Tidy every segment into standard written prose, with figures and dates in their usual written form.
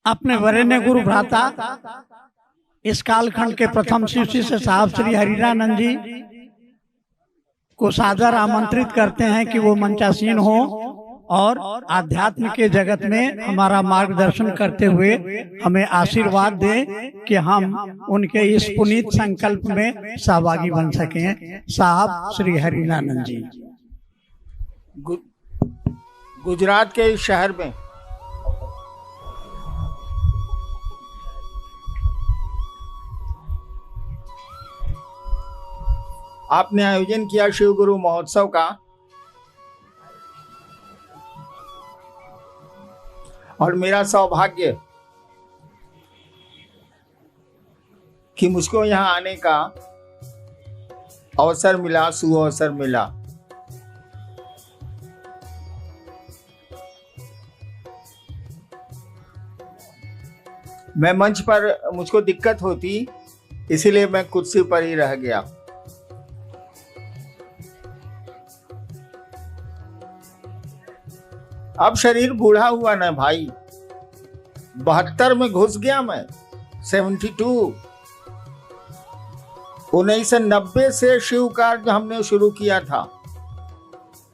अपने वरेण्य गुरु भ्राता इस कालखंड के प्रथम शिव शिष्य साहब श्री हरिरानंद जी को सादर आमंत्रित करते हैं कि वो मंचासीन हो और आध्यात्म के जगत में हमारा मार्गदर्शन करते हुए हमें आशीर्वाद दे कि हम उनके इस पुनीत संकल्प में सहभागी बन सकें। साहब श्री हरिरानंद जी। गुजरात के इस शहर में आपने आयोजन किया शिव गुरु महोत्सव का, और मेरा सौभाग्य कि मुझको यहाँ आने का अवसर मिला, सुअवसर मिला। मैं मंच पर मुझको दिक्कत होती, इसीलिए मैं कुर्सी पर ही रह गया। अब शरीर बूढ़ा हुआ ना भाई, 72 में घुस गया मैं, 72। 1990 से शिव कार्य हमने शुरू किया था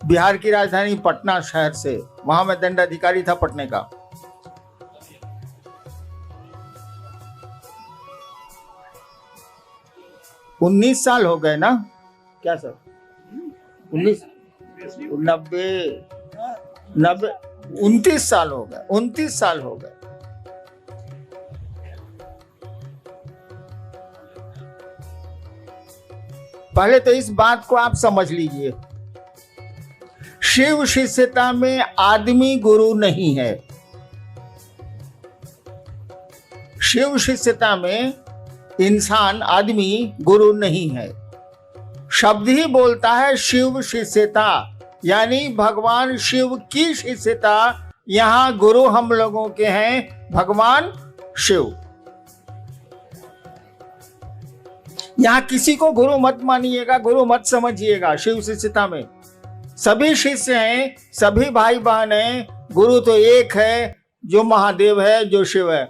बिहार की राजधानी पटना शहर से। वहां मैं दंडाधिकारी था पटने का। उन्नीस साल हो गए ना, क्या सर? 29 साल हो गए, 29 साल हो गए। पहले तो इस बात को आप समझ लीजिए, शिव शिष्यता में आदमी गुरु नहीं है। शिव शिष्यता में इंसान आदमी गुरु नहीं है। शब्द ही बोलता है शिव शिष्यता, यानी भगवान शिव की शिष्यता। यहाँ गुरु हम लोगों के हैं भगवान शिव। यहाँ किसी को गुरु मत मानिएगा, गुरु मत समझिएगा। शिव शिष्यता में सभी शिष्य हैं, सभी भाई बहन हैं। गुरु तो एक है, जो महादेव है, जो शिव है।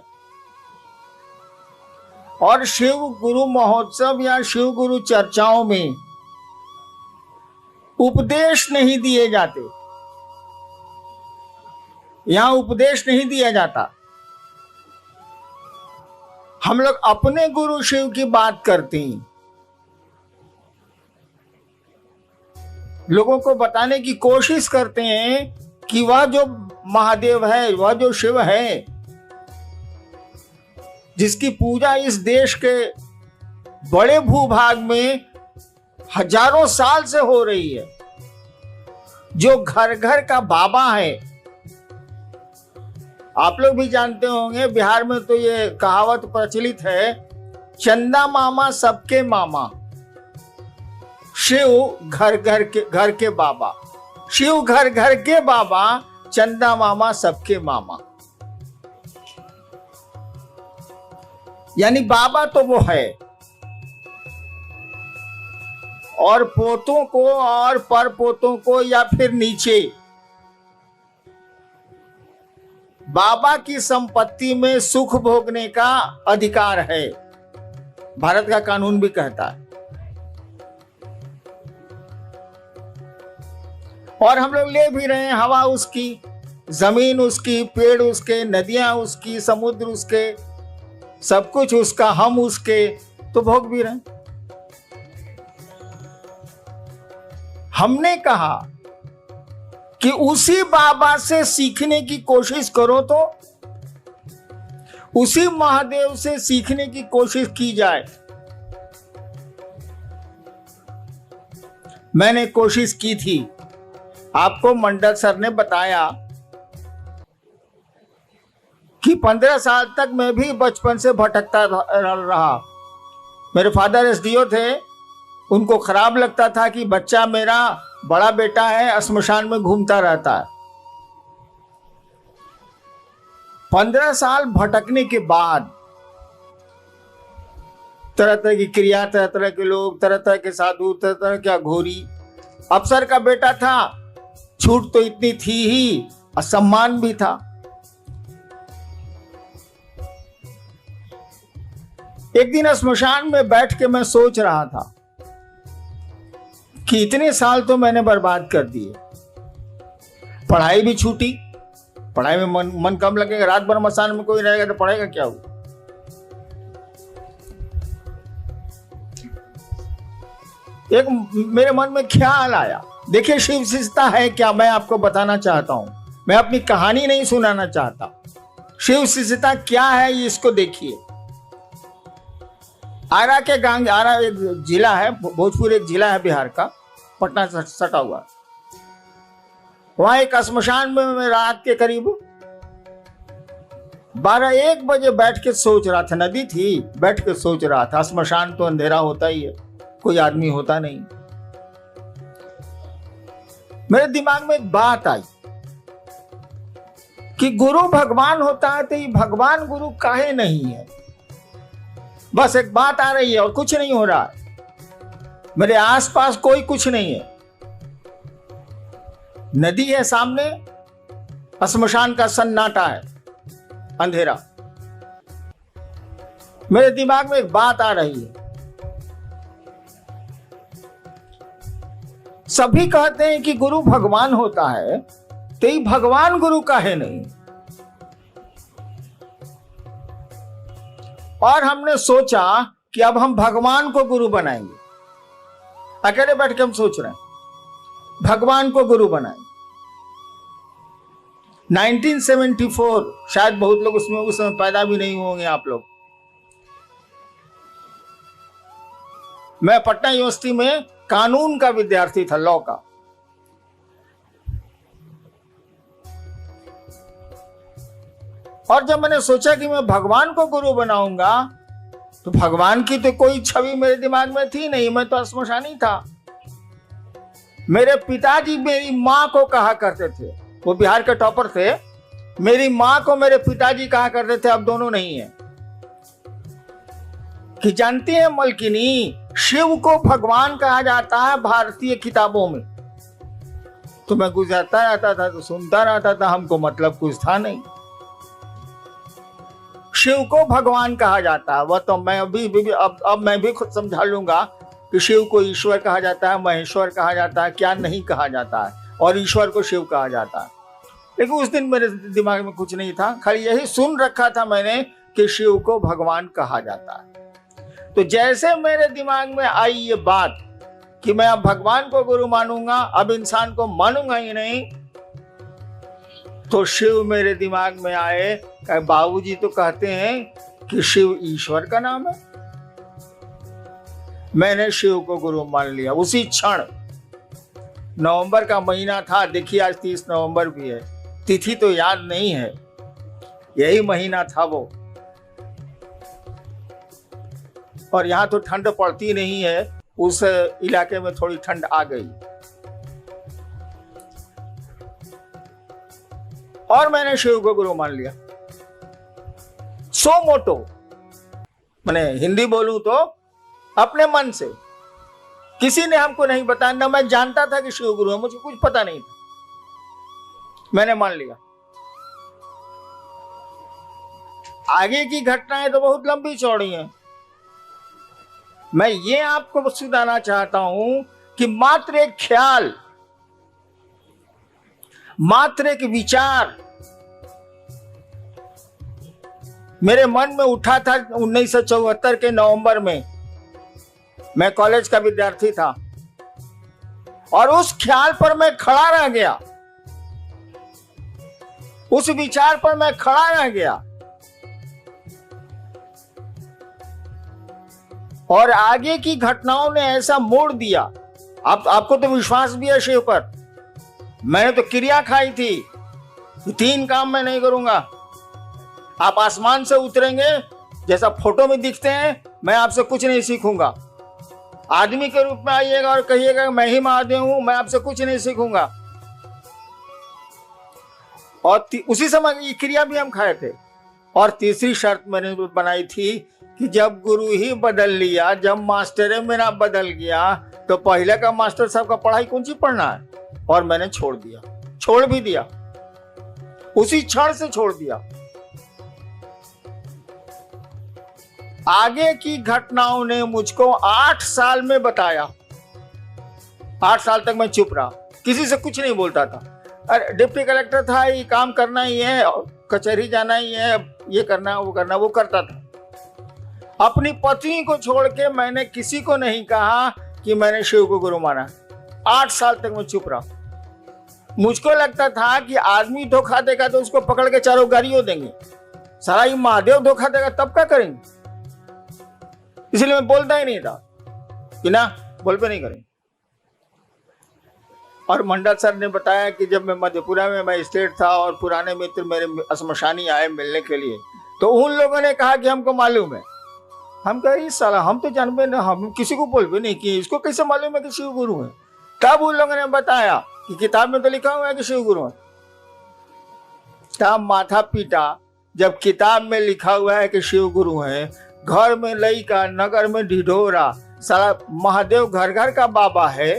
और शिव गुरु महोत्सव या शिव गुरु चर्चाओं में उपदेश नहीं दिए जाते। यहां उपदेश नहीं दिया जाता। हम लोग अपने गुरु शिव की बात करते हैं, लोगों को बताने की कोशिश करते हैं कि वह जो महादेव है, वह जो शिव है, जिसकी पूजा इस देश के बड़े भूभाग में हजारों साल से हो रही है, जो घर घर का बाबा है। आप लोग भी जानते होंगे, बिहार में तो ये कहावत प्रचलित है, चंदा मामा सबके मामा, शिव घर घर के बाबा। शिव घर घर के बाबा, चंदा मामा सबके मामा। यानी बाबा तो वो है, और पोतों को और परपोतों को या फिर नीचे बाबा की संपत्ति में सुख भोगने का अधिकार है। भारत का कानून भी कहता है। और हम लोग ले भी रहे हैं, हवा उसकी, जमीन उसकी, पेड़ उसके, नदियां उसकी, समुद्र उसके, सब कुछ उसका, हम उसके, तो भोग भी रहे हैं। हमने कहा कि उसी बाबा से सीखने की कोशिश करो, तो उसी महादेव से सीखने की कोशिश की जाए। मैंने कोशिश की थी, आपको मंडल सर ने बताया कि 15 साल तक मैं भी बचपन से भटकता रहा। मेरे फादर एसडीओ थे, उनको खराब लगता था कि बच्चा मेरा, बड़ा बेटा है, श्मशान में घूमता रहता है। 15 साल भटकने के बाद तरह तरह की क्रिया, तरह तरह के लोग, तरह तरह के साधु, तरह तरह के अघोरी। अफसर का बेटा था, छूट तो इतनी थी ही और सम्मान भी था। एक दिन स्मशान में बैठ के मैं सोच रहा था कि इतने साल तो मैंने बर्बाद कर दिए, पढ़ाई भी छूटी, पढ़ाई में मन कम लगेगा, रात भर मसान में कोई रहेगा तो पढ़ेगा क्या हो। एक मेरे मन में ख्याल आया, देखिए शिव शिष्यता है क्या, मैं आपको बताना चाहता हूं, मैं अपनी कहानी नहीं सुनाना चाहता। शिव शिष्यता क्या है इसको देखिए। आरा के गांग, आरा एक जिला है, भोजपुर एक जिला है बिहार का, पटना से सटा हुआ। वहां एक श्मशान में मैं रात के करीब 12-1 बजे बैठ के सोच रहा था, नदी थी, बैठ के सोच रहा था। श्मशान तो अंधेरा होता ही है, कोई आदमी होता नहीं। मेरे दिमाग में एक बात आई कि गुरु भगवान होता है तो ये भगवान गुरु काहे नहीं है। बस एक बात आ रही है और कुछ नहीं हो रहा है, मेरे आसपास कोई कुछ नहीं है, नदी है सामने, श्मशान का सन्नाटा है, अंधेरा। मेरे दिमाग में एक बात आ रही है, सभी कहते हैं कि गुरु भगवान होता है तो ये भगवान गुरु काहे नहीं। और हमने सोचा कि अब हम भगवान को गुरु बनाएंगे। अकेले बैठ के हम सोच रहे हैं भगवान को गुरु बनाएंगे। 1974, शायद बहुत लोग उसमें उस समय पैदा भी नहीं होंगे आप लोग। मैं पटना यूनिवर्सिटी में कानून का विद्यार्थी था, लॉ का। और जब मैंने सोचा कि मैं भगवान को गुरु बनाऊंगा तो भगवान की तो कोई छवि मेरे दिमाग में थी नहीं, मैं तो श्मशानी था। मेरे पिताजी मेरी मां को कहा करते थे, वो बिहार के टॉपर थे, मेरी मां को मेरे पिताजी कहा करते थे, अब दोनों नहीं है, कि जानती है मलकिनी, शिव को भगवान कहा जाता है भारतीय किताबों में। तो मैं गुजरता रहता था तो सुनता रहता था, हमको मतलब कुछ था नहीं। शिव को भगवान कहा जाता है, वह तो मैं अब मैं भी खुद समझा लूंगा कि शिव को ईश्वर कहा जाता है, महेश्वर कहा जाता है, क्या नहीं कहा जाता है, और ईश्वर को शिव कहा जाता है। लेकिन उस दिन मेरे दिमाग में कुछ नहीं था, खाली यही सुन रखा था मैंने कि शिव को भगवान कहा जाता है। तो जैसे मेरे दिमाग में आई ये बात कि मैं अब भगवान को गुरु मानूंगा, अब इंसान को मानूंगा ही नहीं, तो शिव मेरे दिमाग में आए। बाबूजी तो कहते हैं कि शिव ईश्वर का नाम है। मैंने शिव को गुरु मान लिया उसी क्षण। नवंबर का महीना था, देखिए आज 30 नवंबर भी है, तिथि तो याद नहीं है, यही महीना था वो। और यहां तो ठंड पड़ती नहीं है, उस इलाके में थोड़ी ठंड आ गई। और मैंने शिव को गुरु मान लिया, सो मोटो, मैंने हिंदी बोलूं तो अपने मन से। किसी ने हमको नहीं बताया, ना मैं जानता था कि शिव गुरु है, मुझे कुछ पता नहीं था, मैंने मान लिया। आगे की घटनाएं तो बहुत लंबी चौड़ी हैं। मैं ये आपको बताना चाहता हूं कि मात्र एक ख्याल, मात्र एक विचार मेरे मन में उठा था 1974 के नवंबर में। मैं कॉलेज का विद्यार्थी था और उस ख्याल पर मैं खड़ा रह गया, उस विचार पर मैं खड़ा रह गया। और आगे की घटनाओं ने ऐसा मोड़ दिया। आपको तो विश्वास भी है शिव पर। मैंने तो क्रिया खाई थी, 3 काम मैं नहीं करूंगा। आप आसमान से उतरेंगे जैसा फोटो में दिखते हैं, मैं आपसे कुछ नहीं सीखूंगा। आदमी के रूप में आइएगा और कहिएगा मैं ही महादेव हूं, मैं आपसे कुछ नहीं सीखूंगा। और उसी समय ये क्रिया भी हम खाए थे। और तीसरी शर्त मैंने बनाई थी कि जब गुरु ही बदल लिया, जब मास्टर मेरा बदल गया, तो पहले का मास्टर साहब का पढ़ाई कौन सी पढ़ना है। और मैंने छोड़ दिया, छोड़ भी दिया, उसी क्षण से छोड़ दिया। आगे की घटनाओं ने मुझको 8 साल में बताया। 8 साल तक मैं चुप रहा, किसी से कुछ नहीं बोलता था। अरे डिप्टी कलेक्टर था, ये काम करना ही है, कचहरी जाना ही है, ये करना वो करना, वो करता था। अपनी पत्नी को छोड़ के मैंने किसी को नहीं कहा कि मैंने शिव को गुरु माना। 8 साल तक मैं चुप रहा। मुझको लगता था कि आदमी धोखा देगा तो उसको पकड़ के चारों गालियों देंगे, सारा ये महादेव धोखा देगा तब क्या करेंगे, इसलिए मैं बोलता ही नहीं था कि ना बोल पे नहीं करेंगे। और मंडल सर ने बताया कि जब मैं मधेपुरा में मजिस्ट्रेट था और पुराने मित्र मेरे श्मशानी आए मिलने के लिए, तो उन लोगों ने कहा कि हमको मालूम है। हम कहे इस साला हम तो जानबे ना, हम किसी को बोल भी नहीं किए, इसको कैसे मालूम है कि शिव गुरु है। तब उन लोगों ने बताया कि किताब में तो लिखा हुआ है कि शिव गुरु है। तब माथा पीटा, जब किताब में लिखा हुआ है कि शिव गुरु है, घर में लइका, नगर में ढिढोरा, साला महादेव घर घर का बाबा है,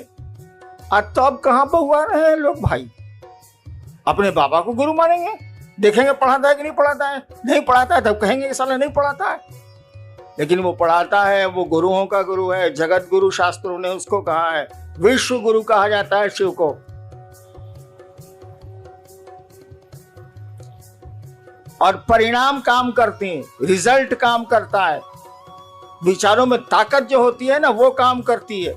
और तब कहाँ पर हुआ रहे हैं लोग भाई, अपने बाबा को गुरु मानेंगे। देखेंगे पढ़ाता है कि नहीं पढ़ाता है, नहीं पढ़ाता है तब कहेंगे कि साला नहीं पढ़ाता है, लेकिन वो पढ़ाता है, वो गुरुओं का गुरु है। जगत गुरु शास्त्रों ने उसको कहा है, विश्व गुरु कहा जाता है शिव को। और परिणाम काम करते हैं, रिजल्ट काम करता है, विचारों में ताकत जो होती है ना वो काम करती है।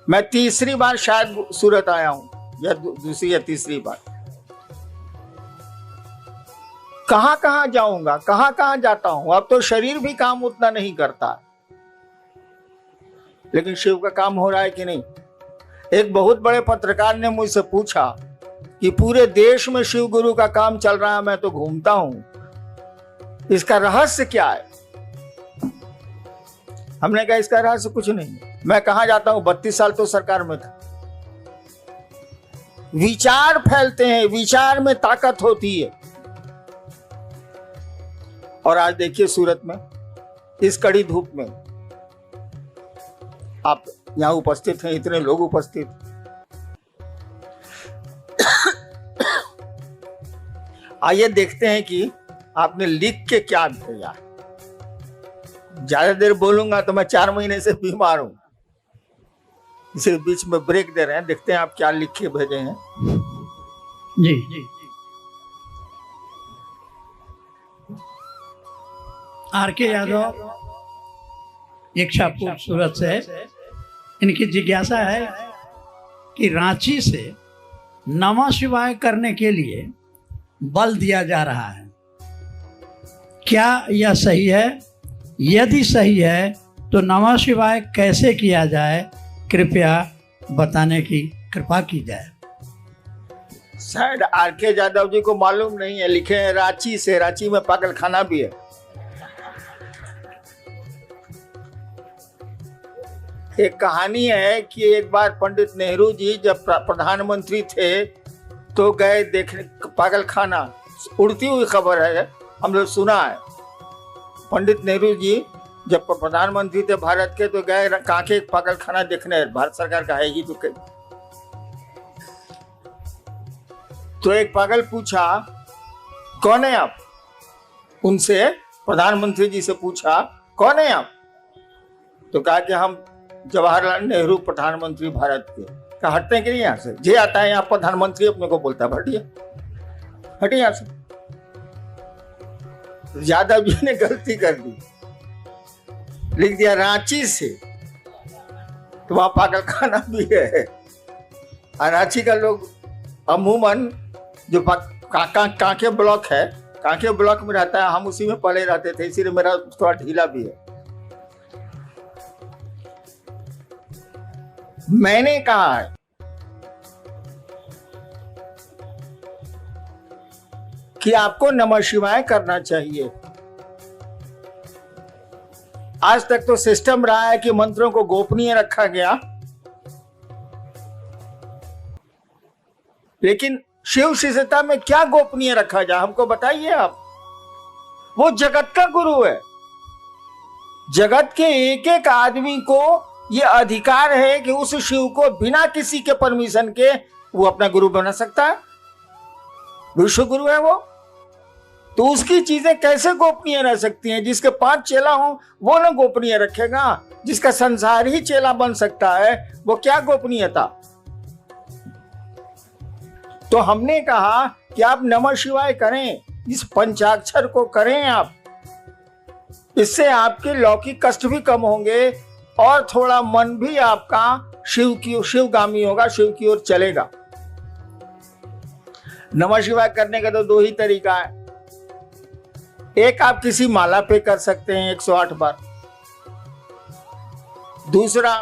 मैं तीसरी बार शायद सूरत आया हूं, या दूसरी या तीसरी बार। कहां कहां जाऊंगा, कहां कहां जाता हूं, अब तो शरीर भी काम उतना नहीं करता, लेकिन शिव का काम हो रहा है कि नहीं। एक बहुत बड़े पत्रकार ने मुझसे पूछा कि पूरे देश में शिव गुरु का काम चल रहा है, मैं तो घूमता हूं, इसका रहस्य क्या है। हमने कहा इसका रहस्य कुछ नहीं, मैं कहां जाता हूं, 32 साल तो सरकार में था। विचार फैलते हैं, विचार में ताकत होती है। और आज देखिए सूरत में इस कड़ी धूप में आप यहां उपस्थित हैं, इतने लोग उपस्थित। आइए देखते हैं कि आपने लिख के क्या भेजा। ज्यादा देर बोलूंगा तो मैं 4 महीने से बीमार हूं, इसे बीच में ब्रेक दे रहे हैं। देखते हैं आप क्या लिख के भेजे हैं। जी जी आर.के. यादव इच्छापुर सूरत से, इनकी जिज्ञासा है कि रांची से नमः शिवाय करने के लिए बल दिया जा रहा है, क्या यह सही है? यदि सही है तो नमः शिवाय कैसे किया जाए, कृपया बताने की कृपा की जाए। शायद आर.के. यादव जी को मालूम नहीं है, लिखे हैं रांची से। रांची में पागल खाना भी है। एक कहानी है कि एक बार पंडित नेहरू जी जब प्रधानमंत्री थे तो गए देखने पागल खाना, उड़ती हुई खबर है, हम लोग सुना है। पंडित नेहरू जी जब प्रधानमंत्री थे भारत के तो गए कांके पागल खाना देखने, भारत सरकार का है ही तो एक पागल पूछा कौन है आप, उनसे प्रधानमंत्री जी से पूछा कौन है आप, तो कहा कि हम जवाहरलाल नेहरू प्रधानमंत्री भारत के। कहा हटते हैं कि नहीं यहाँ से, जे आता है यहाँ प्रधानमंत्री अपने को बोलता है, हटिए यहाँ से। यादव जी ने गलती कर दी, लिख दिया रांची से, तो वहां पागल खाना भी है। और रांची का लोग अमूमन जो कांके ब्लॉक है, कांके ब्लॉक में रहता है, हम उसी में पड़े रहते थे, इसीलिए मेरा थोड़ा ढीला भी है। मैंने कहा है कि आपको नमः शिवाय करना चाहिए। आज तक तो सिस्टम रहा है कि मंत्रों को गोपनीय रखा गया, लेकिन शिव शिष्यता में क्या गोपनीय रखा जाए, हमको बताइए आप। वो जगत का गुरु है, जगत के एक एक आदमी को ये अधिकार है कि उस शिव को बिना किसी के परमिशन के वो अपना गुरु बना सकता है। विश्व गुरु है वो, तो तो उसकी चीजें कैसे गोपनीय रह सकती हैं? जिसके 5 चेला हो वो ना गोपनीय रखेगा, जिसका संसार ही चेला बन सकता है वो क्या गोपनीयता? तो हमने कहा कि आप नमः शिवाय करें, इस पंचाक्षर को करें आप, इससे आपके लौकिक कष्ट भी कम होंगे और थोड़ा मन भी आपका शिवगामी होगा, शिव की ओर चलेगा। नमः शिवाय करने का तो 2 ही तरीका है। एक, आप किसी माला पे कर सकते हैं 108 बार। दूसरा,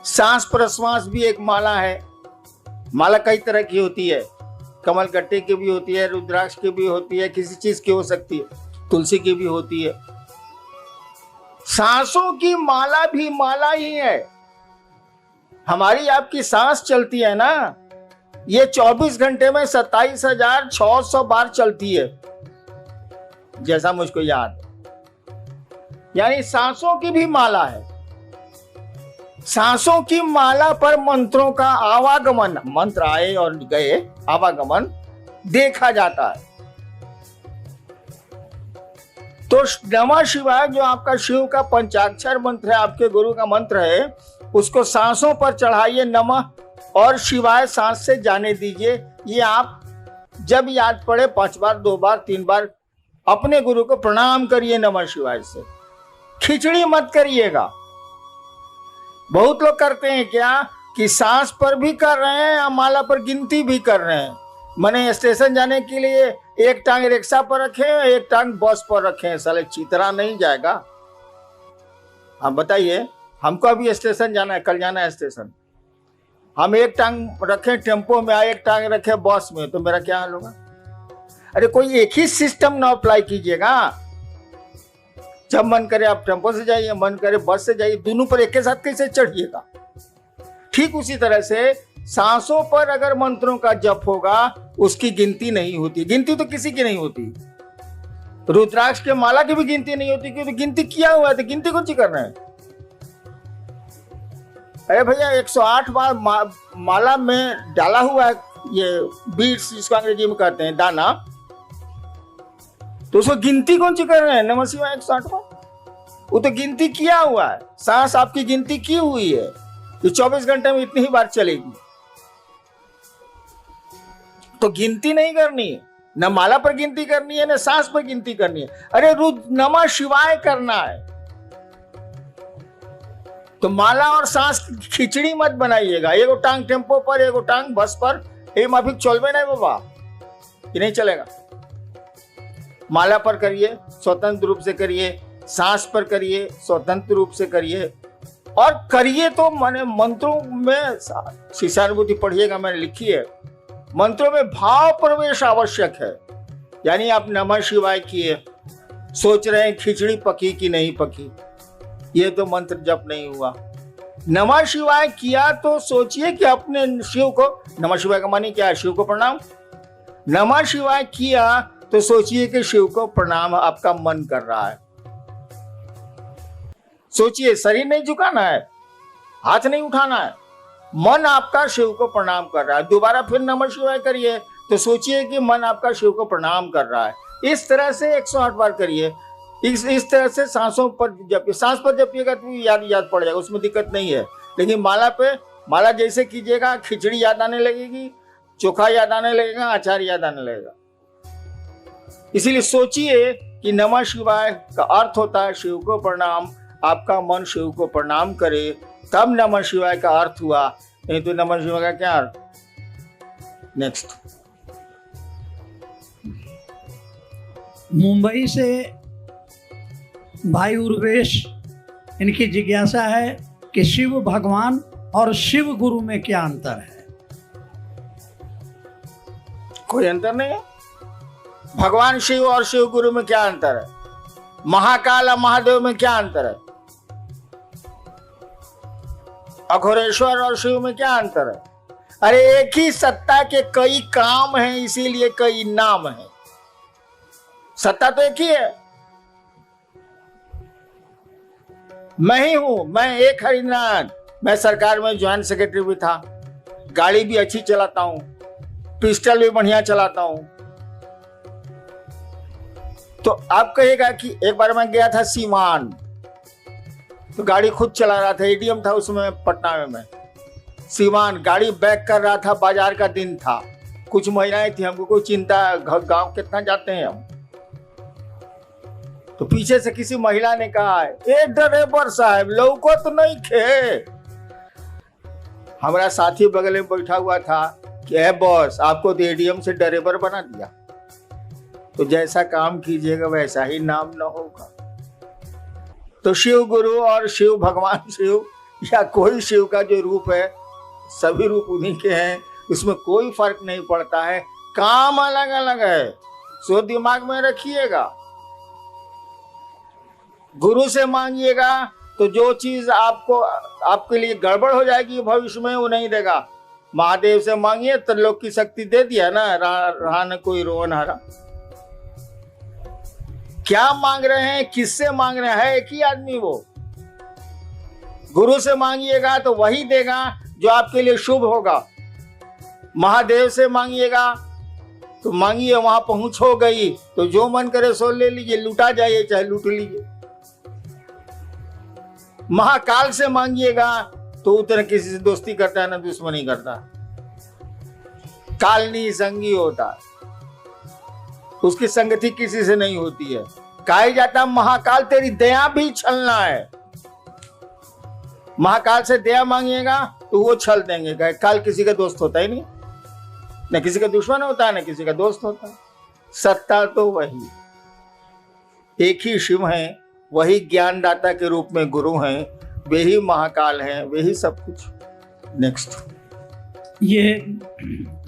सांस प्रश्वास भी एक माला है। माला कई तरह की होती है, कमल गट्टे की भी होती है, रुद्राक्ष की भी होती है, किसी चीज की हो सकती है, तुलसी की भी होती है। सांसों की माला भी माला ही है। हमारी आपकी सांस चलती है ना, ये 24 घंटे में 27,600 बार चलती है, जैसा मुझको याद है। यानी सांसों की भी माला है। सांसों की माला पर मंत्रों का आवागमन, मंत्र आए और गए, आवागमन देखा जाता है। तो नमः शिवाय जो आपका शिव का पंचाक्षर मंत्र है, आपके गुरु का मंत्र है, उसको सांसों पर चढ़ाइए नमः और शिवाय सांस से जाने दीजिए। ये आप जब याद पड़े 5 बार, 2 बार, 3 बार अपने गुरु को प्रणाम करिए नमः शिवाय से। खिचड़ी मत करिएगा। बहुत लोग करते हैं क्या कि सांस पर भी कर रहे हैं या माला पर गिनती भी कर रहे हैं। मैंने स्टेशन जाने के लिए एक टांग रिक्शा पर रखे, एक टांग बस पर रखे, साले चितरा नहीं जाएगा। हम बताइए, हमको अभी स्टेशन जाना है, कल जाना है स्टेशन, हम एक टांग रखे टेम्पो में, एक टांग रखे बस में, तो मेरा क्या हाल होगा? अरे कोई एक ही सिस्टम ना अप्लाई कीजिएगा। जब मन करे आप टेम्पो से जाइए, मन करे बस से जाइए, दोनों पर एक के साथ कैसे चढ़िएगा? ठीक उसी तरह से सांसों पर अगर मंत्रों का जप होगा, उसकी गिनती नहीं होती। गिनती तो किसी की नहीं होती, रुद्राक्ष के माला की भी गिनती नहीं होती, क्योंकि गिनती किया हुआ है, तो गिनती कौन सी कर रहे हैं? अरे भैया 108 बार माला में डाला हुआ है ये बीट्स, जिसको अंग्रेजी में कहते हैं दाना, तो उसको गिनती कौन सी कर रहे हैं? नमः शिवाय 108 बार, वो तो गिनती किया हुआ है। सांस आपकी गिनती की हुई है कि 24 घंटे में इतनी ही बार चलेगी, तो गिनती नहीं करनी है, न माला पर गिनती करनी है, न सांस पर गिनती करनी है। अरे नमः शिवाय करना है, तो माला और सांस खिचड़ी मत बनाइएगा। एगो टांग टेम्पो पर, एगो टांग बस पर, ये माफिक चलबे नहीं बाबा, ये नहीं चलेगा। माला पर करिए, स्वतंत्र रूप से करिए, सांस पर करिए, स्वतंत्र रूप से करिए, और करिए तो मैंने मंत्रों में शिष्यानुभूति पढ़िएगा, मैंने लिखी है, मंत्रों में भाव प्रवेश आवश्यक है। यानी आप नमः शिवाय किए, सोच रहे हैं खिचड़ी पकी कि नहीं पकी, ये तो मंत्र जप नहीं हुआ। नमः शिवाय किया तो सोचिए कि अपने शिव को, नमः शिवाय का मानी क्या है? शिव को प्रणाम। नमः शिवाय किया तो सोचिए कि शिव को प्रणाम आपका मन कर रहा है। सोचिए, शरीर नहीं झुकाना है, हाथ नहीं उठाना है, मन आपका शिव को प्रणाम कर रहा है। दोबारा फिर नमः शिवाय करिए तो सोचिए कि मन आपका शिव को प्रणाम कर रहा है। इस तरह से 108 बार करिए। इस तरह से सांसों पर जपिए। सांस पर जपिएगा तो याद पड़ जाएगा, उसमें दिक्कत नहीं है। लेकिन माला जैसे कीजिएगा, खिचड़ी याद आने लगेगी, चोखा याद आने लगेगा, अचार याद आने लगेगा। इसीलिए सोचिए कि नमः शिवाय का अर्थ होता है शिव को प्रणाम। आपका मन शिव को प्रणाम करे, तब नमः शिवाय का अर्थ हुआ, नहीं तो नमः शिवाय का क्या अर्थ? नेक्स्ट। मुंबई से भाई उर्वेश, इनकी जिज्ञासा है कि शिव भगवान और शिव गुरु में क्या अंतर है? कोई अंतर नहीं है। भगवान शिव और शिव गुरु में क्या अंतर है? महाकाल और महादेव में क्या अंतर है? अघोरेश्वर और शिव में क्या अंतर है? अरे एक ही सत्ता के कई काम हैं, इसीलिए कई नाम हैं। सत्ता तो एक ही है। मैं ही हूं, मैं एक हरिनारायण। मैं सरकार में ज्वाइंट सेक्रेटरी भी था, गाड़ी भी अच्छी चलाता हूं, पिस्टल भी बढ़िया चलाता हूं, तो आप कहेगा कि एक बार मैं गया था सीवान, तो गाड़ी खुद चला रहा था, एटीएम था उसमें पटना में। मैं सीवान गाड़ी बैक कर रहा था, बाजार का दिन था, कुछ महिलाएं थी, हमको कोई चिंता, गांव कितना जाते हैं हम। तो पीछे से किसी महिला ने कहा, ए ड्राइवर साहब लौको तो नहीं खे। हमारा साथी बगल में बैठा हुआ था कि ए बॉस, आपको तो एटीएम से ड्राइवर बना दिया, तो जैसा काम कीजिएगा वैसा ही नाम न होगा। तो शिव गुरु और शिव भगवान शिव या कोई शिव का जो रूप है, सभी रूप उन्हीं के हैं, उसमें कोई फर्क नहीं पड़ता है, काम अलग अलग है, सो दिमाग में रखिएगा। गुरु से मांगिएगा तो जो चीज आपके लिए गड़बड़ हो जाएगी भविष्य में, वो नहीं देगा। महादेव से मांगिए तो लोग की शक्ति दे दिया ना, रहा न कोई रोवन हारा। क्या मांग रहे हैं, किससे मांग रहे हैं, एक ही आदमी वो। गुरु से मांगिएगा तो वही देगा जो आपके लिए शुभ होगा। महादेव से मांगिएगा तो मांगिए, वहां पहुंच हो गई तो जो मन करे सो ले लीजिए, लूटा जाइए चाहे लूट लीजिए। महाकाल से मांगिएगा तो उतना किसी से दोस्ती करता है ना दुश्मनी करता। कालनी संगी होता, उसकी संगति किसी से नहीं होती है। कहा जाता महाकाल तेरी दया भी छलना है। महाकाल से दया मांगिएगा तो वो छल देंगे। काल किसी का दोस्त होता ही नहीं, न किसी का दुश्मन होता है न किसी का दोस्त होता है। सत्ता तो वही एक ही शिव है, वही ज्ञानदाता के रूप में गुरु हैं, वे ही महाकाल हैं, वे ही सब कुछ। नेक्स्ट, ये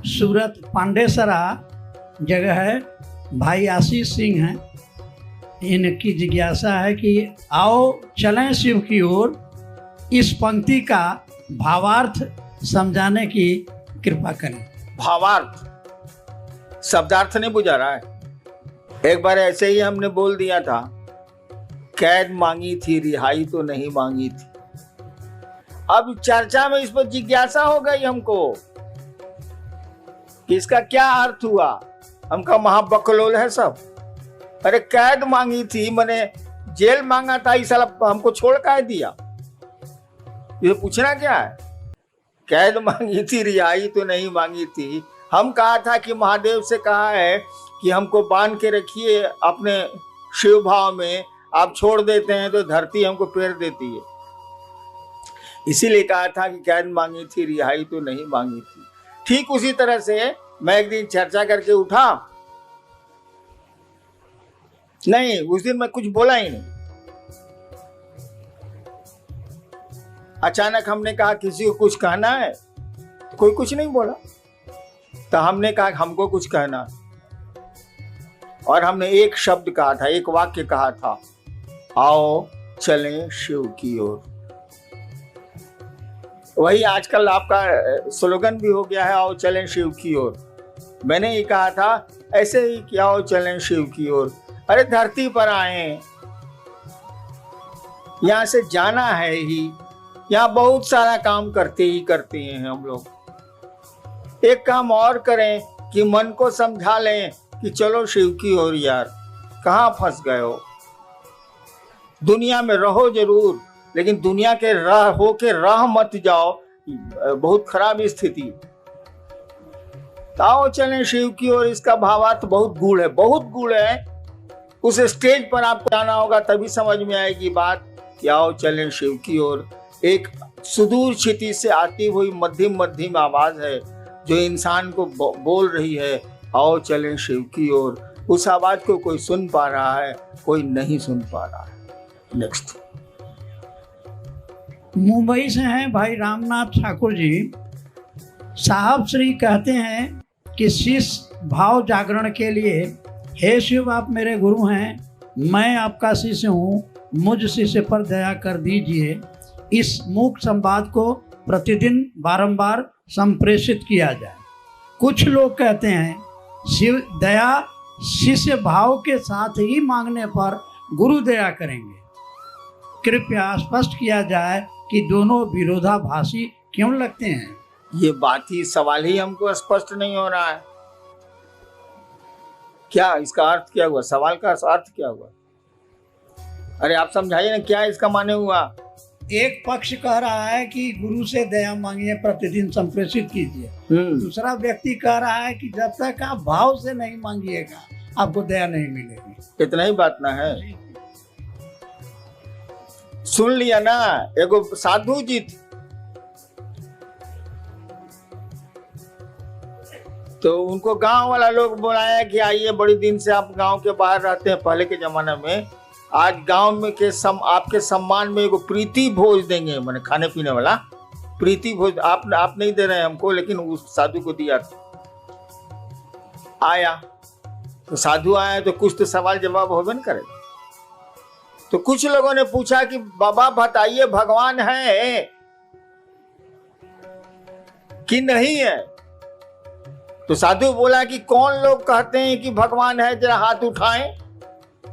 सूरत पांडेसरा जगह है, भाई आशीष सिंह हैं। इनकी जिज्ञासा है कि आओ चलें शिव की ओर, इस पंक्ति का भावार्थ समझाने की कृपा करें। भावार्थ, शब्दार्थ नहीं बुझा रहा है। एक बार ऐसे ही हमने बोल दिया था, कैद मांगी थी रिहाई तो नहीं मांगी थी। अब चर्चा में इस पर जिज्ञासा हो गई हमको कि इसका क्या अर्थ हुआ। हमका महाबकलोल है सब। अरे कैद मांगी थी, मैंने जेल मांगा था, इस साल हमको छोड़ कर दिया, ये पूछना क्या है। कैद मांगी थी रिहाई तो नहीं मांगी थी। हम कहा था कि महादेव से कहा है कि हमको बांध के रखिए अपने शिव भाव में, आप छोड़ देते हैं तो धरती हमको पेड़ देती है। इसीलिए कहा था कि कैद मांगी थी रिहाई तो नहीं मांगी थी। ठीक उसी तरह से मैं एक दिन चर्चा करके उठा, नहीं उस दिन मैं कुछ बोला ही नहीं। अचानक हमने कहा किसी को कुछ कहना है, तो कोई कुछ नहीं बोला। तो हमने कहा हमको कुछ कहना, और हमने एक शब्द कहा था, एक वाक्य कहा था, आओ चलें शिव की ओर। वही आजकल आपका स्लोगन भी हो गया है, आओ चलें शिव की ओर। मैंने ये कहा था ऐसे ही कि आओ चलें शिव की ओर। अरे धरती पर आए, यहां से जाना है ही, यहाँ बहुत सारा काम करते ही करते हैं हम लोग। एक काम और करें कि मन को समझा लें कि चलो शिव की ओर यार, कहाँ फंस गए हो। दुनिया में रहो जरूर, लेकिन दुनिया के राह हो के राह मत जाओ, बहुत खराब स्थिति। आओ चलें शिव की ओर, इसका भावार्थ बहुत गूढ़ है, बहुत गूढ़ है। उस स्टेज पर आपको जाना होगा तभी समझ में आएगी बात कि आओ चलें शिव की ओर। एक सुदूर क्षिति से आती हुई मध्यम मध्यम आवाज है जो इंसान को बोल रही है, आओ चलें शिव की ओर। उस आवाज को कोई सुन पा रहा है, कोई नहीं सुन पा रहा है। नेक्स्ट, मुंबई से हैं भाई रामनाथ ठाकुर जी। साहब श्री कहते हैं कि शिष्य भाव जागरण के लिए, हे शिव आप मेरे गुरु हैं, मैं आपका शिष्य हूँ, मुझ शिष्य पर दया कर दीजिए। इस मूक संवाद को प्रतिदिन बारंबार संप्रेषित किया जाए। कुछ लोग कहते हैं शिव दया शिष्य भाव के साथ ही मांगने पर गुरु दया करेंगे। कृपया स्पष्ट किया जाए कि दोनों विरोधाभासी क्यों लगते हैं। ये बात ही, सवाल ही हमको स्पष्ट नहीं हो रहा है। क्या इसका अर्थ क्या हुआ? सवाल का अर्थ क्या हुआ? अरे आप समझाइए ना, क्या इसका माने हुआ? एक पक्ष कह रहा है कि गुरु से दया मांगिए, प्रतिदिन संप्रेषित कीजिए। दूसरा व्यक्ति कह रहा है कि जब तक आप भाव से नहीं मांगिएगा आपको दया नहीं मिलेगी। इतना ही बात ना है? सुन लिया ना? एगो साधु जी तो उनको गांव वाला लोग बुलाया कि आइए, बड़ी दिन से आप गांव के बाहर रहते हैं पहले के जमाने में, आज गांव में के आपके सम्मान में एगो प्रीति भोज देंगे, माने खाने पीने वाला प्रीति भोज। आप नहीं दे रहे हैं हमको, लेकिन उस साधु को दिया। आया तो साधु आया तो कुछ तो सवाल जवाब होबे न करे। तो कुछ लोगों ने पूछा कि बाबा बताइए, भगवान है कि नहीं है? तो साधु बोला कि कौन लोग कहते हैं कि भगवान है, जरा हाथ उठाएं।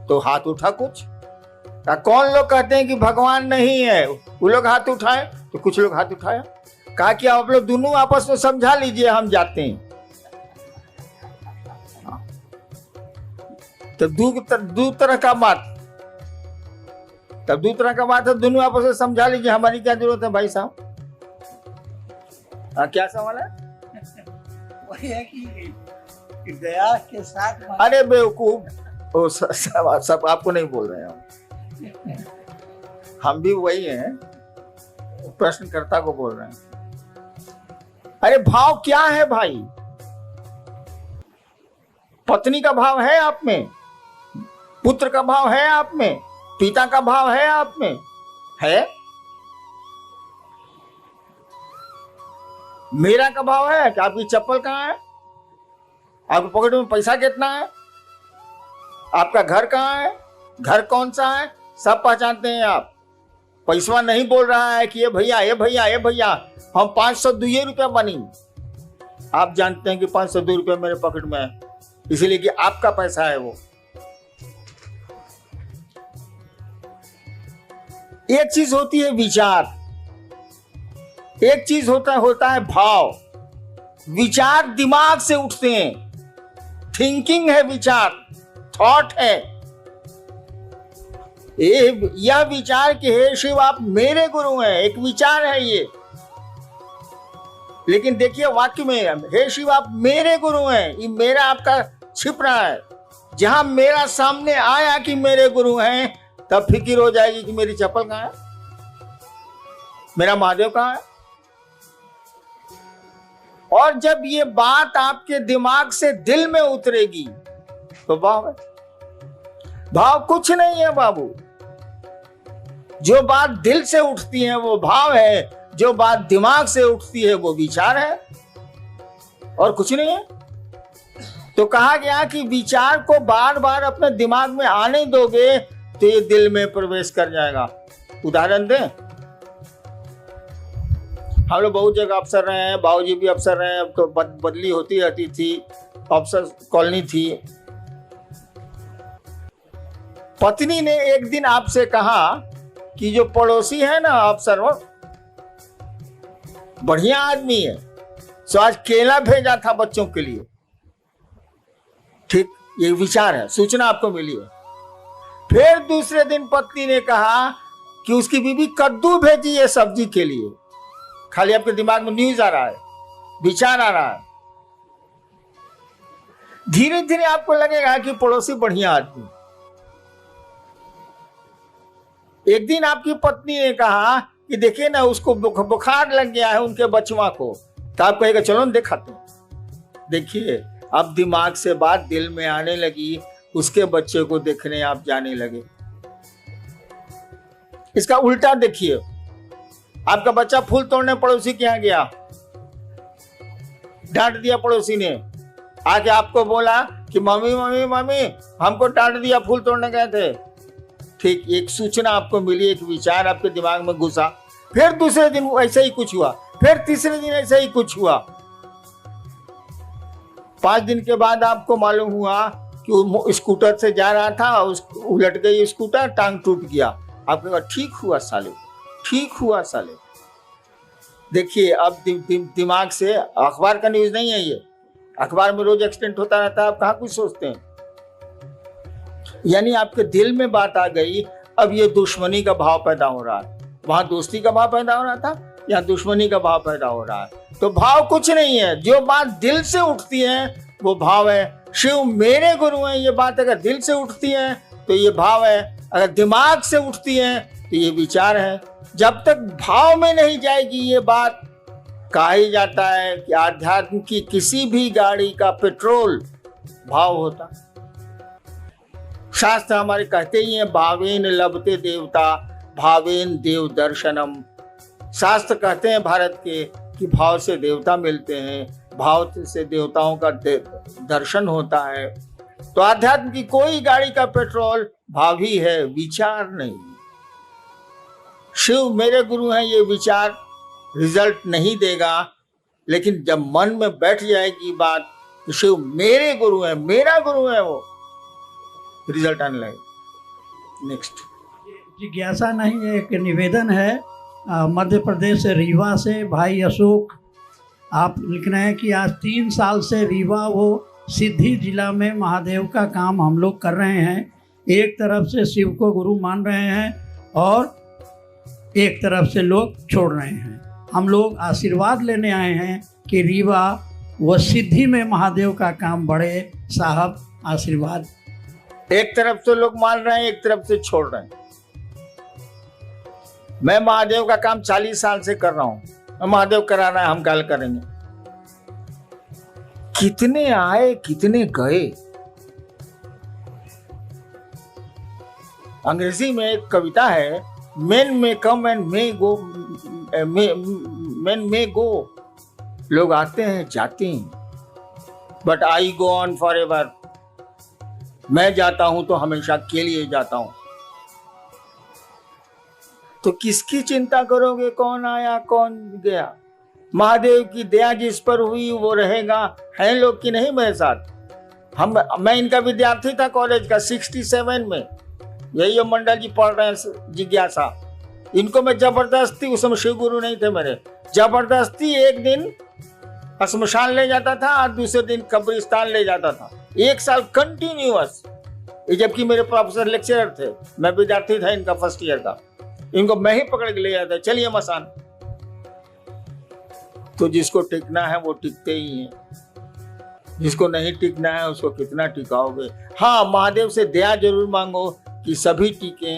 तो हाथ उठा कुछ। कौन लोग कहते हैं कि भगवान नहीं है, वो लोग हाथ उठाए। तो कुछ लोग हाथ उठाया। कहा कि आप लोग दोनों आपस में समझा लीजिए, हम जाते हैं। तो दो तरह का बात, तब दो तरह का बात है, दोनों आपस में समझा लीजिए, हमारी क्या जरूरत है भाई साहब? क्या सवाल है? वही है कि दया के साथ। अरे बेवकूफ, सब आपको नहीं बोल रहे हैं हम भी वही हैं, प्रश्नकर्ता को बोल रहे हैं। अरे भाव क्या है भाई? पत्नी का भाव है आप में, पुत्र का भाव है आप में, पिता का भाव है आप में, है? मेरा का भाव है कि आपकी चप्पल कहाँ है, आपके पॉकेट में पैसा कितना है, आपका घर कहाँ है, घर कौन सा है, सब पहचानते हैं आप। पैसा नहीं बोल रहा है कि ये भैया ये भैया ये भैया हम 502 रुपया बनी। आप जानते हैं कि 502 रुपया मेरे पॉकेट में है, इसीलिए कि आपका पैसा है वो। एक चीज होती है विचार, एक चीज होता है भाव। विचार दिमाग से उठते हैं, थिंकिंग है विचार, थॉट है। यह विचार कि हे शिव आप मेरे गुरु हैं, एक विचार है ये। लेकिन देखिए वाक्य में हे शिव आप मेरे गुरु हैं, ये मेरा आपका छिप रहा है। जहां मेरा सामने आया कि मेरे गुरु हैं, तब फिक्र हो जाएगी कि मेरी चप्पल कहां है, मेरा महादेव कहां है। और जब ये बात आपके दिमाग से दिल में उतरेगी तो भाव है। भाव कुछ नहीं है बाबू, जो बात दिल से उठती है वो भाव है, जो बात दिमाग से उठती है वो विचार है, और कुछ नहीं है। तो कहा गया कि विचार को बार बार अपने दिमाग में आने दोगे तो ये दिल में प्रवेश कर जाएगा। उदाहरण दें, हम लोग बहुत जगह अफसर रहे हैं, बाबूजी भी अफसर रहे हैं, तो बदली होती रहती थी, अफसर कॉलोनी थी। पत्नी ने एक दिन आपसे कहा कि जो पड़ोसी है ना अफसर, वो बढ़िया आदमी है, सो आज केला भेजा था बच्चों के लिए। ठीक, ये विचार है, सूचना आपको मिली है। फिर दूसरे दिन पत्नी ने कहा कि उसकी बीवी कद्दू भेजी है सब्जी के लिए। खाली आपके दिमाग में न्यूज आ रहा है, विचार आ रहा है। धीरे धीरे आपको लगेगा कि पड़ोसी बढ़िया आदमी। एक दिन आपकी पत्नी ने कहा कि देखिए ना उसको बुखार लग गया है उनके बचवा को, तो आप कहेगा चलो दिखाते हैं। देखिए अब दिमाग से बात दिल में आने लगी, उसके बच्चे को देखने आप जाने लगे। इसका उल्टा देखिए, आपका बच्चा फूल तोड़ने पड़ोसी के यहाँ गया, डांट दिया पड़ोसी ने, आके आपको बोला कि मम्मी मम्मी मम्मी हमको डांट दिया, फूल तोड़ने गए थे। ठीक, एक सूचना आपको मिली, एक विचार आपके दिमाग में घुसा। फिर दूसरे दिन ऐसा ही कुछ हुआ, फिर तीसरे दिन ऐसा ही कुछ हुआ। 5 दिन के बाद आपको मालूम हुआ कि वो स्कूटर से जा रहा था, उलट गई स्कूटर, टांग टूट गया। आपने कहा ठीक हुआ साले, ठीक हुआ साले। देखिए अब दिमाग से, अखबार का न्यूज नहीं है ये, अखबार में रोज एक्सीडेंट होता रहता है, आप कहाँ कुछ सोचते हैं। यानी आपके दिल में बात आ गई, अब ये दुश्मनी का भाव पैदा हो रहा है। वहां दोस्ती का भाव पैदा हो रहा था, यहाँ दुश्मनी का भाव पैदा हो रहा है। तो भाव कुछ नहीं है, जो बात दिल से उठती है वो भाव है। शिव मेरे गुरु हैं, ये बात अगर दिल से उठती है तो ये भाव है, अगर दिमाग से उठती है तो ये विचार है। जब तक भाव में नहीं जाएगी ये बात, कहा ही जाता है कि आध्यात्म की किसी भी गाड़ी का पेट्रोल भाव होता। शास्त्र हमारे कहते ही हैं, भावेन लभते देवता भावेन देव दर्शनम। शास्त्र कहते हैं भारत के कि भाव से देवता मिलते हैं, भाव से देवताओं का दर्शन होता है। तो आध्यात्म की कोई गाड़ी का पेट्रोल भाव ही है, विचार नहीं। शिव मेरे गुरु हैं, ये विचार रिजल्ट नहीं देगा, लेकिन जब मन में बैठ जाएगी बात कि शिव मेरे गुरु हैं, मेरा गुरु है, वो रिजल्ट आने लगेगा। नेक्स्ट जिज्ञासा नहीं है, एक निवेदन है। मध्य प्रदेश से रीवा से भाई अशोक आप लिख रहे हैं कि आज 3 साल से रीवा वो सिद्धि जिला में महादेव का काम हम लोग कर रहे हैं। एक तरफ से शिव को गुरु मान रहे हैं और एक तरफ से लोग छोड़ रहे हैं। हम लोग आशीर्वाद लेने आए हैं कि रीवा व सिद्धि में महादेव का काम बढ़े। साहब आशीर्वाद। एक तरफ से लोग मान रहे हैं, एक तरफ से छोड़ रहे हैं। मैं महादेव का काम 40 साल से कर रहा हूं। महादेव कराना है, हम कल करेंगे। कितने आए कितने गए। अंग्रेजी में एक कविता है, मेन में come and may go, main मे गो। लोग आते हैं जाते हैं, but I go on for ever. मैं जाता हूं तो हमेशा के लिए जाता हूं। तो किसकी चिंता करोगे, कौन आया कौन गया। महादेव की दया जिस पर हुई वो रहेगा। हैं लोग कि नहीं मेरे साथ। मैं इनका विद्यार्थी था कॉलेज का 67 में। यही मंडल जी पढ़ रहे हैं जिज्ञासा। इनको मैं जबरदस्ती, उस समय शिव गुरु नहीं थे मेरे, जबरदस्ती एक दिन श्मशान ले जाता था और दूसरे दिन कब्रिस्तान ले जाता था। 1 साल कंटिन्यूअस। जबकि मेरे प्रोफेसर लेक्चरर थे, मैं विद्यार्थी था इनका फर्स्ट ईयर का। इनको मैं ही पकड़ के ले जाता, चलिए मसान। तो जिसको टिकना है वो टिकते ही हैं, जिसको नहीं टिकना है उसको कितना टिकाओगे। हाँ, महादेव से दया जरूर मांगो कि सभी टिके,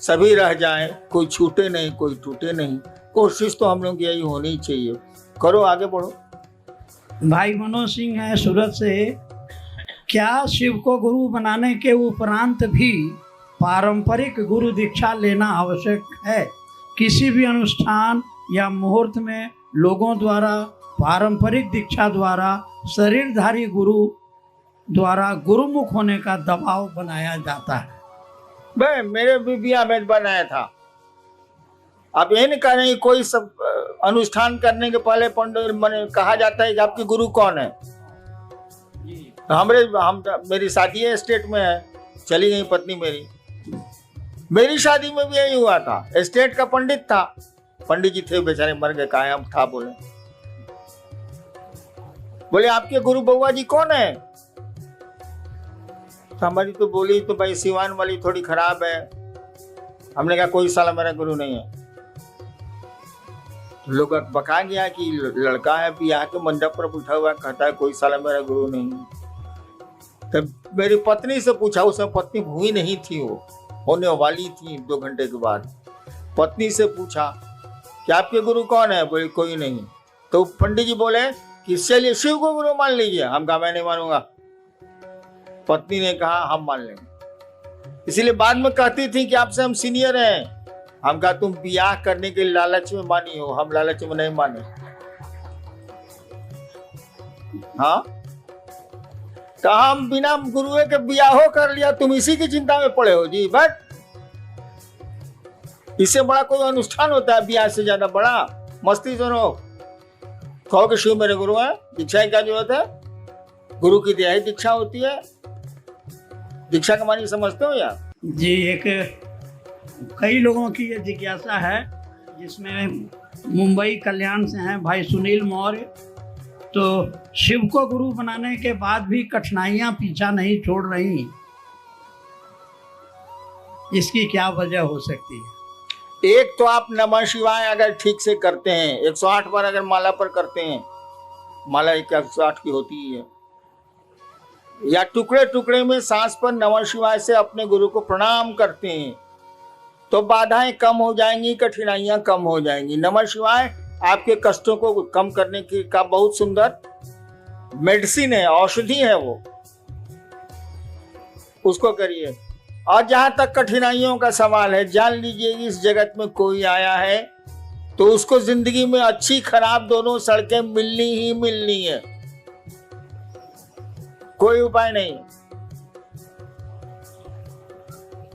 सभी रह जाएं, कोई छूटे नहीं, कोई टूटे नहीं। कोशिश तो हम लोग यही होनी चाहिए। करो, आगे बढ़ो। भाई मनोज सिंह है सूरत से। क्या शिव को गुरु बनाने के उपरांत भी पारंपरिक गुरु दीक्षा लेना आवश्यक है? किसी भी अनुष्ठान या मुहूर्त में लोगों द्वारा पारंपरिक दीक्षा द्वारा शरीरधारी गुरु द्वारा गुरुमुख होने का दबाव बनाया जाता है। भाई मेरे भी बिया में बनाया था। आप ये नहीं कह रहे कोई सब अनुष्ठान करने के पहले पंडित मैंने कहा जाता है कि आपकी गुरु कौन है। मेरी शादी है स्टेट में है, चली गई पत्नी मेरी शादी में भी यही हुआ था। स्टेट का पंडित था, पंडित जी थे बेचारे, मर गए, कहा हम था। बोले आपके गुरु बउआ जी कौन है? तो हमारी तो बोली तो भाई सिवान वाली थोड़ी खराब है। हमने कहा कोई साला मेरा गुरु नहीं है। लोग बका गया कि लड़का है ब्याह के मंडप पर बैठा हुआ, कहता है कोई साला मेरा गुरु नहीं है। तब मेरी पत्नी से पूछा, उस समय पत्नी हुई नहीं थी, वो होने वाली थी 2 घंटे के बाद। पत्नी से पूछा कि आपके गुरु कौन है? बोले कोई नहीं। तो पंडित जी बोले कि चलिए शिव को गुरु मान लीजिए। हम कहा मैं नहीं मानूंगा। पत्नी ने कहा हम मान लेंगे। इसीलिए बाद में कहती थी कि आपसे हम सीनियर हैं। हम कहा तुम ब्याह करने के लालच में मानी हो, हम लालच में नहीं माने। हाँ, तो हम बिना गुरुए के ब्याहो कर लिया, तुम इसी की चिंता में पड़े हो जी। बट इससे बड़ा कोई अनुष्ठान होता है ब्याह से ज्यादा बड़ा? मस्ती सुनो, कहो कि शिव मेरे गुरु है, दीक्षा की क्या जरूरत है? गुरु की दया ही दीक्षा होती है। दीक्षा का मानी समझते हो यार जी? एक कई लोगों की ये जिज्ञासा है, जिसमें मुंबई कल्याण से हैं भाई सुनील मौर्य। तो शिव को गुरु बनाने के बाद भी कठिनाइयां पीछा नहीं छोड़ रही। इसकी क्या वजह हो सकती है? एक तो आप नमः शिवाय अगर ठीक से करते हैं, 108 बार अगर माला पर करते हैं, माला 108 की होती ही है, या टुकड़े टुकड़े में सांस पर नमः शिवाय से अपने गुरु को प्रणाम करते हैं, तो बाधाएं कम हो जाएंगी, कठिनाइयां कम हो जाएंगी। नमः शिवाय आपके कष्टों को कम करने की का बहुत सुंदर मेडिसिन है, औषधि है वो, उसको करिए। और जहां तक कठिनाइयों का सवाल है, जान लीजिए इस जगत में कोई आया है तो उसको जिंदगी में अच्छी खराब दोनों सड़कें मिलनी ही मिलनी है, कोई उपाय नहीं।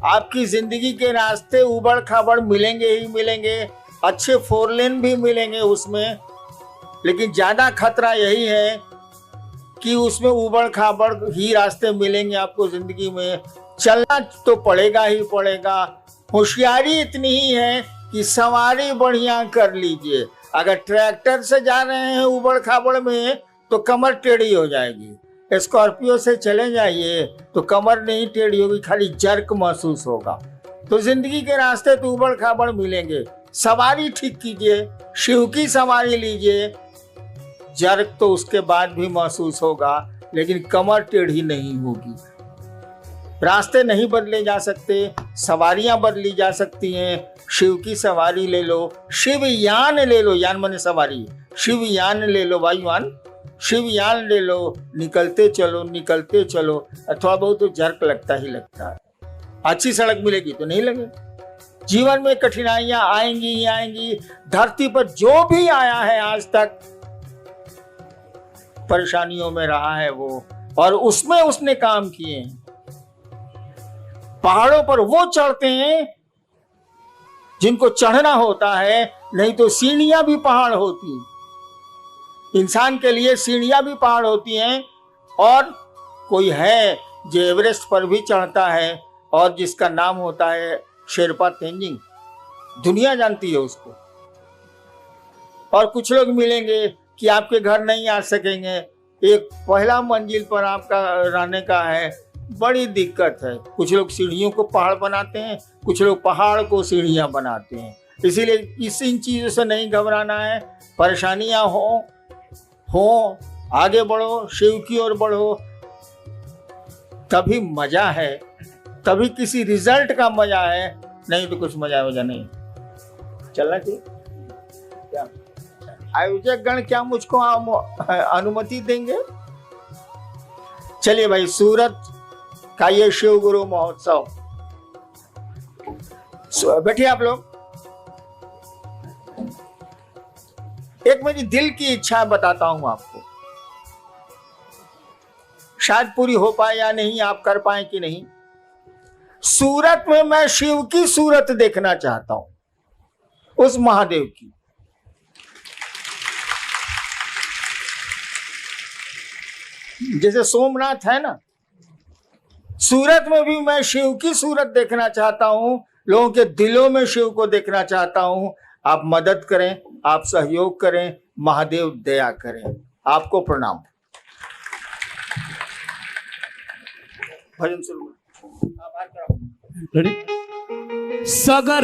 आपकी जिंदगी के रास्ते उबड़ खाबड़ मिलेंगे ही मिलेंगे, अच्छे 4 लेन भी मिलेंगे उसमें, लेकिन ज्यादा खतरा यही है कि उसमें उबड़ खाबड़ ही रास्ते मिलेंगे आपको जिंदगी में। चलना तो पड़ेगा ही पड़ेगा। होशियारी इतनी ही है कि सवारी बढ़िया कर लीजिए। अगर ट्रैक्टर से जा रहे हैं उबड़ खाबड़ में तो कमर टेढ़ी हो जाएगी, स्कॉर्पियो से चले जाइए तो कमर नहीं टेढ़ी होगी, खाली जर्क महसूस होगा। तो जिंदगी के रास्ते तो उबड़ खाबड़ मिलेंगे, सवारी ठीक कीजिए, शिव की सवारी लीजिए। जर्क तो उसके बाद भी महसूस होगा, लेकिन कमर टेढ़ी नहीं होगी। रास्ते नहीं बदले जा सकते, सवारियां बदली जा सकती हैं। शिव की सवारी ले लो, शिव यान ले लो, यान माने सवारी, शिव यान ले लो, वायुयान, शिव यान ले लो, निकलते चलो निकलते चलो। थोड़ा बहुत तो जर्क लगता ही लगता है, अच्छी सड़क मिलेगी तो नहीं लगे। जीवन में कठिनाइयां आएंगी ही आएंगी। धरती पर जो भी आया है आज तक परेशानियों में रहा है वो, और उसमें उसने काम किए हैं। पहाड़ों पर वो चढ़ते हैं जिनको चढ़ना होता है, नहीं तो सीढ़ियां भी पहाड़ होती हैं। इंसान के लिए सीढ़ियां भी पहाड़ होती हैं। और कोई है जो एवरेस्ट पर भी चढ़ता है और जिसका नाम होता है शेरपा तेंजिंग, दुनिया जानती है उसको। और कुछ लोग मिलेंगे कि आपके घर नहीं आ सकेंगे, एक पहला मंजिल पर आपका रहने का है, बड़ी दिक्कत है। कुछ लोग सीढ़ियों को पहाड़ बनाते हैं, कुछ लोग पहाड़ को सीढ़ियां बनाते हैं। इसीलिए इन चीजों से नहीं घबराना है। परेशानियां हो आगे बढ़ो, शिव की ओर बढ़ो, तभी मजा है, तभी किसी रिजल्ट का मजा है, नहीं तो कुछ मजा वजह नहीं। चलना चाहिए क्या? आयोजक गण क्या मुझको अनुमति देंगे? चलिए भाई, सूरत का ये शिव गुरु महोत्सव, बैठिए आप लोग। एक मेरी दिल की इच्छा बताता हूं आपको, शायद पूरी हो पाए या नहीं, आप कर पाए कि नहीं। सूरत में मैं शिव की सूरत देखना चाहता हूं, उस महादेव की। जैसे सोमनाथ है ना, सूरत में भी मैं शिव की सूरत देखना चाहता हूं, लोगों के दिलों में शिव को देखना चाहता हूं। आप मदद करें, आप सहयोग करें, महादेव दया करें। आपको प्रणाम। भजन शुरू। सगर